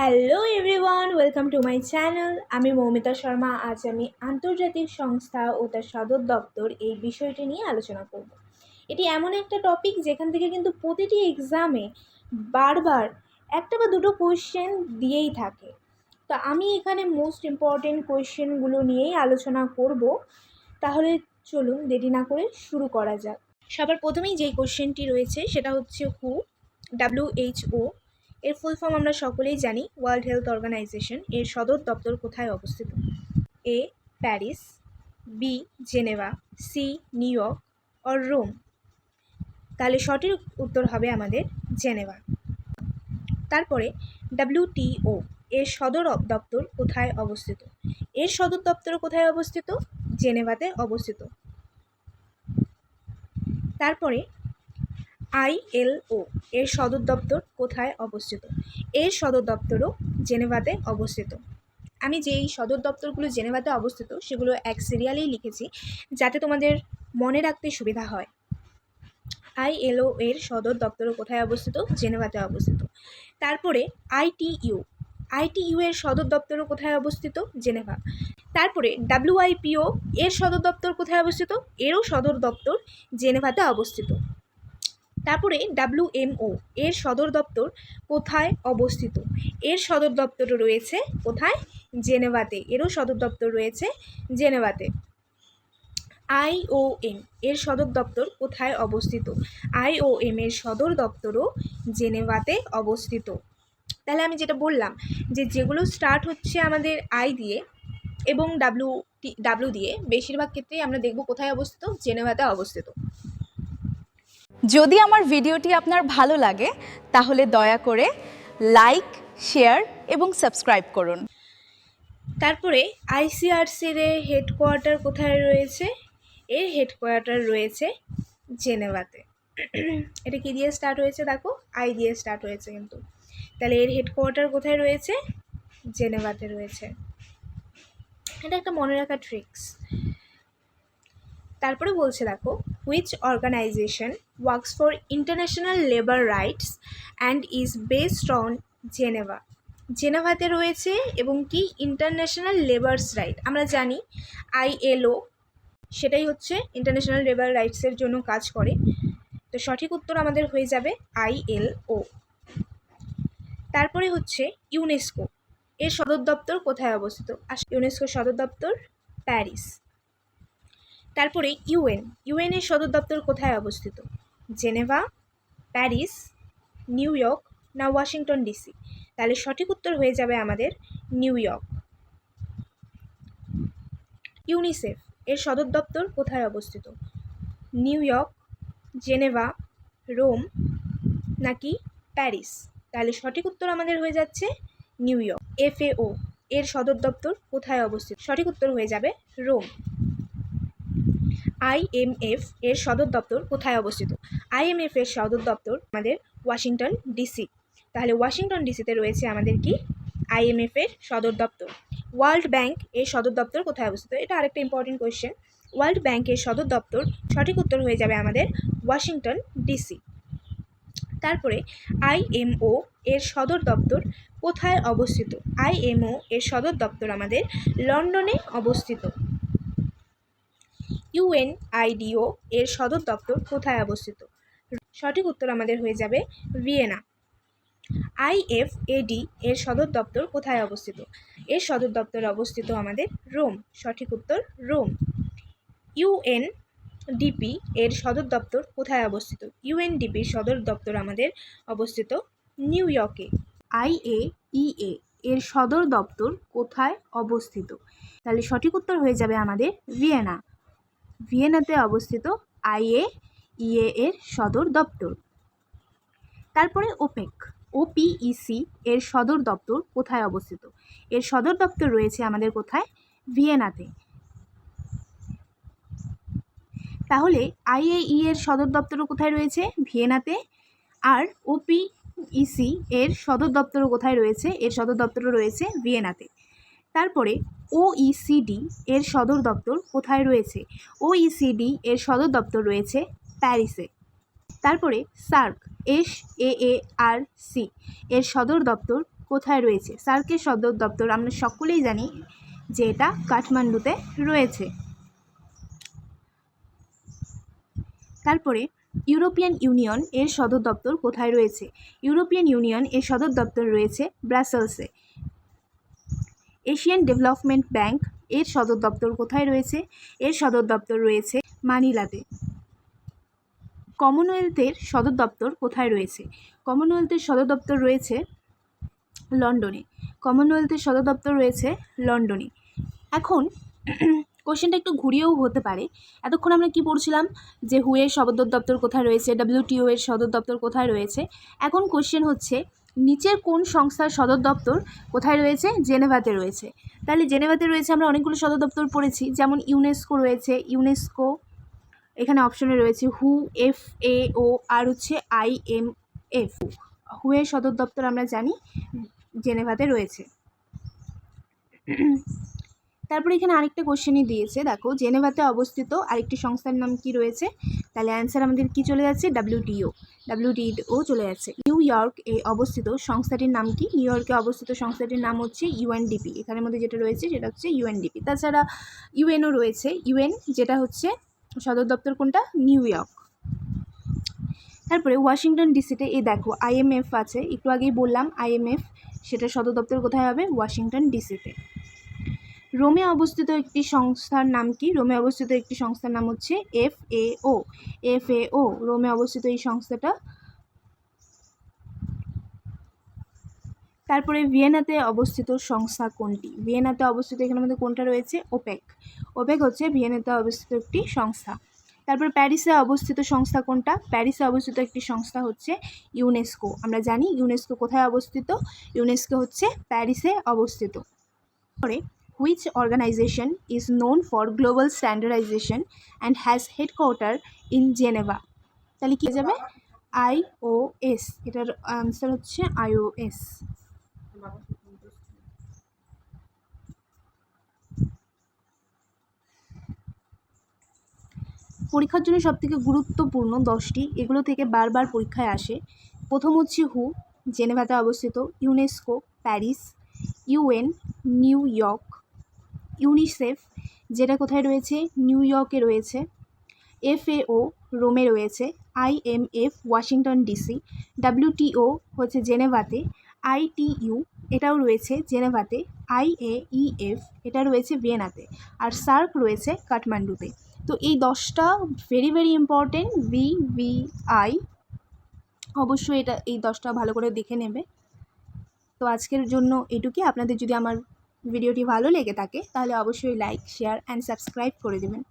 Hello everyone, welcome to my channel. আমি মৌমিতা শর্মা। আজ আমি আন্তর্জাতিক সংস্থা ও তার সদর দপ্তর এই বিষয়টি নিয়ে আলোচনা করব। এটি এমন একটা টপিক যেখান থেকে কিন্তু প্রতিটি এক্সামে বারবার একটা বা দুটো কোয়েশ্চেন দিয়েই থাকে। তো আমি এখানে মোস্ট ইম্পর্টেন্ট কোয়েশ্চেনগুলো নিয়েই আলোচনা করব। তাহলে চলুন দেরি না করে শুরু করা যাক। সবার প্রথমেই যেই কোয়েশ্চেনটি রয়েছে সেটা হচ্ছে WHO এর ফুল ফর্ম আমরা সকলেই জানি, ওয়ার্ল্ড হেলথ অর্গানাইজেশন। এর সদর দপ্তর কোথায় অবস্থিত? A Paris, B Geneva, C New York or Rome. তাহলে সঠিক উত্তর হবে আমাদের জেনেভা। তারপরে WTO এর সদর দপ্তর কোথায় অবস্থিত? এর সদর দপ্তর কোথায় অবস্থিত? জেনেভাতে অবস্থিত। তারপরে ILO এর সদর দপ্তর কোথায় অবস্থিত? এর সদর দপ্তরও জেনেভাতে অবস্থিত। আমি যেই সদর দপ্তরগুলো জেনেভাতে অবস্থিত সেগুলো এক সিরিয়ালেই লিখেছি যাতে তোমাদের মনে রাখতে সুবিধা হয়। ILO এর সদর দপ্তরও কোথায় অবস্থিত? জেনেভাতে অবস্থিত। তারপরে ITU এর সদর দপ্তরও কোথায় অবস্থিত? জেনেভা। তারপরে WIPO এর সদর দপ্তর কোথায় অবস্থিত? এরও সদর দপ্তর জেনেভাতে অবস্থিত। তারপরে WMO এর সদর দপ্তর কোথায় অবস্থিত? এর সদর দপ্তর রয়েছে কোথায়? জেনেভাতে। এরও সদর দপ্তর রয়েছে জেনেভাতে। IOM এর সদর দপ্তর কোথায় অবস্থিত? IOM এর সদর দপ্তরও জেনেভাতে অবস্থিত। তাহলে আমি যেটা বললাম যে যেগুলো স্টার্ট হচ্ছে আমাদের I দিয়ে এবং ডাব্লিউ দিয়ে, বেশিরভাগ ক্ষেত্রেই আমরা দেখব কোথায় অবস্থিত? জেনেভাতে অবস্থিত। যদি আমার ভিডিওটি আপনার ভালো লাগে তাহলে দয়া করে লাইক, শেয়ার এবং সাবস্ক্রাইব করুন। তারপরে ICRCর হেডকোয়ার্টার কোথায় রয়েছে? এর হেডকোয়ার্টার রয়েছে জেনেভাতে। এটা কি দিয়ে স্টার্ট হয়েছে? দেখো, I দিয়ে স্টার্ট হয়েছে কিন্তু। তাহলে এর হেডকোয়ার্টার কোথায় রয়েছে? জেনেভাতে রয়েছে। এটা একটা মনে রাখা ট্রিক্স। তারপরে বলছে দেখো, which organisation works for international labour rights and is based on Geneva. জেনেভাতে রয়েছে এবং কি ইন্টারন্যাশনাল লেবার্স রাইট। আমরা জানি ILO সেটাই হচ্ছে ইন্টারন্যাশনাল লেবার রাইটসের জন্য কাজ করে। তো সঠিক উত্তর আমাদের হয়ে যাবে ILO। তারপরে হচ্ছে ইউনেস্কো এর সদর দপ্তর কোথায় অবস্থিত? ইউনেস্কোর সদর দপ্তর প্যারিস। তারপরে ইউএন এর সদর দপ্তর কোথায় অবস্থিত? জেনেভা, প্যারিস, নিউ ইয়র্ক না ওয়াশিংটন DC? তাহলে সঠিক উত্তর হয়ে যাবে আমাদের নিউ ইয়র্ক। ইউনিসেফ এর সদর দপ্তর কোথায় অবস্থিত? নিউ ইয়র্ক, জেনেভা, রোম নাকি প্যারিস? তাহলে সঠিক উত্তর আমাদের হয়ে যাচ্ছে নিউ ইয়র্ক। FAO এর সদর দপ্তর কোথায় অবস্থিত? সঠিক উত্তর হয়ে যাবে রোম। IMF এর সদর দপ্তর কোথায় অবস্থিত? IMF এর সদর দপ্তর আমাদের ওয়াশিংটন DC। তাহলে ওয়াশিংটন DCতে রয়েছে আমাদের কি? IMF এর সদর দপ্তর। ওয়ার্ল্ড ব্যাংক এর সদর দপ্তর কোথায় অবস্থিত? এটা আরেকটা ইম্পর্টেন্ট কোয়েশ্চেন। ওয়ার্ল্ড ব্যাংকের সদর দপ্তর, সঠিক উত্তর হয়ে যাবে আমাদের ওয়াশিংটন DC। তারপরে IMO এর সদর দপ্তর কোথায় অবস্থিত? IMO এর সদর দপ্তর আমাদের লন্ডনে অবস্থিত। UNIDO এর সদর দপ্তর কোথায় অবস্থিত? সঠিক উত্তর আমাদের হয়ে যাবে ভিয়েনা। IFAD এর সদর দপ্তর কোথায় অবস্থিত? এর সদর দপ্তর অবস্থিত আমাদের রোম। সঠিক উত্তর রোম। UNDP এর সদর দপ্তর কোথায় অবস্থিত? UNDPর সদর দপ্তর আমাদের অবস্থিত নিউ ইয়র্কে। IAEA এর সদর দপ্তর কোথায় অবস্থিত? তাহলে সঠিক উত্তর হয়ে যাবে আমাদের ভিয়েনা। ভিয়েনাতে অবস্থিত IAEA এর সদর দপ্তর। তারপরে OPEC এর সদর দপ্তর কোথায় অবস্থিত? এর সদর দপ্তর রয়েছে আমাদের কোথায়? ভিয়েনাতে। তাহলে IAEA এর সদর দপ্তরও কোথায় রয়েছে? ভিয়েনাতে। আর OPEC এর সদর দপ্তরও কোথায় রয়েছে? এর সদর দপ্তরও রয়েছে ভিয়েনাতে। তারপরে OECD এর সদর দপ্তর কোথায় রয়েছে? OECD এর সদর দপ্তর রয়েছে প্যারিসে। তারপরে SAARC এর সদর দপ্তর কোথায় রয়েছে? সার্কের সদর দপ্তর আমরা সকলেই জানি যে এটা কাঠমান্ডুতে রয়েছে। তারপরে ইউরোপিয়ান ইউনিয়ন এর সদর দপ্তর কোথায় রয়েছে? ইউরোপিয়ান ইউনিয়ন এর সদর দপ্তর রয়েছে ব্রাসেলসে। এশিয়ান ডেভেলপমেন্ট ব্যাংক এর সদর দপ্তর কোথায় রয়েছে? এর সদর দপ্তর রয়েছে মানিলাতে। কমনওয়েলথের সদর দপ্তর কোথায় রয়েছে? কমনওয়েলথের সদর দপ্তর রয়েছে লন্ডনে। কমনওয়েলথের সদর দপ্তর রয়েছে লন্ডনে। এখন কোশ্চেনটা একটু ঘুরিয়েও হতে পারে। এতক্ষণ আমরা কি পড়ছিলাম যে হু এর সদর দপ্তর কোথায় রয়েছে, WTO এর সদর দপ্তর কোথায় রয়েছে। এখন কোশ্চেন হচ্ছে নিচের কোন সংস্থার সদর দপ্তর কোথায় রয়েছে? জেনেভাতে রয়েছে। তাহলে জেনেভাতে রয়েছে আমরা অনেকগুলো সদর দপ্তর পড়েছি, যেমন ইউনেস্কো রয়েছে, ইউনেস্কো এখানে অপশনে রয়েছে হু, FAO আর হচ্ছে IMF। হু এর সদর দপ্তর আমরা জানি জেনেভাতে রয়েছে। তারপরে এখানে আরেকটা কোশ্চেনই দিয়েছে, দেখো জেনেভাতে অবস্থিত আরেকটি সংস্থার নাম কি রয়েছে? তাহলে অ্যান্সার আমাদের কি চলে যাচ্ছে? WTO চলে যাচ্ছে। নিউ ইয়র্ক এ অবস্থিত সংস্থাটির নাম কি? নিউ ইয়র্কে অবস্থিত সংস্থাটির নাম হচ্ছে UNDP। এখানের মধ্যে যেটা রয়েছে সেটা হচ্ছে UNDP। তাছাড়া UN-ও রয়েছে, UN যেটা হচ্ছে সদর দপ্তর কোনটা? New York. তারপরে ওয়াশিংটন ডিসিতে এই দেখো IMF আছে, একটু আগেই বললাম IMF, সেটা সদর দপ্তর কোথায় হবে? ওয়াশিংটন ডিসিতে। রোমে অবস্থিত একটি সংস্থার নাম কি? রোমে অবস্থিত একটি সংস্থার নাম হচ্ছে FAO। রোমে অবস্থিত এই সংস্থাটা। তারপরে ভিয়েনাতে অবস্থিত সংস্থা কোনটি? ভিয়েনাতে অবস্থিত এখানের মধ্যে কোনটা রয়েছে? ওপেক হচ্ছে ভিয়েনাতে অবস্থিত একটি সংস্থা। তারপর প্যারিসে অবস্থিত সংস্থা কোনটা? প্যারিসে অবস্থিত একটি সংস্থা হচ্ছে ইউনেস্কো। আমরা জানি ইউনেস্কো কোথায় অবস্থিত? ইউনেস্কো হচ্ছে প্যারিসে অবস্থিত। পরে which organization is known for global standardization and has headquarter in Geneva? তাহলে কি যাবে? IOS। এটার আনসার হচ্ছে IOS। পরীক্ষার জন্য সবথেকে গুরুত্বপূর্ণ 10টি, এগুলো থেকে বারবার পরীক্ষায় আসে। প্রথম হচ্ছে হু, জেনেভাতে অবস্থিত। UNESCO, Paris. UN, new York. UNICEF, যেটা কোথায় রয়েছে? নিউ ইয়র্কে রয়েছে। FAO, রোমে রয়েছে। IMF, Washington DC. WTO হচ্ছে জেনেভাতে। ITU, এটাও রয়েছে জেনেভাতে। IAEF, এটা রয়েছে ভিয়েনাতে। আর সার্ক রয়েছে কাঠমান্ডুতে। তো এই 10টা ভেরি ভেরি ইম্পর্টেন্ট। VVI অবশ্যই এই 10টা ভালো করে দেখে নেবে। তো আজকের জন্য এটুকুই। আপনাদের যদি আমার ভিডিওটি ভালো লেগে থাকে তাহলে অবশ্যই লাইক, শেয়ার অ্যান্ড সাবস্ক্রাইব করে দেবেন।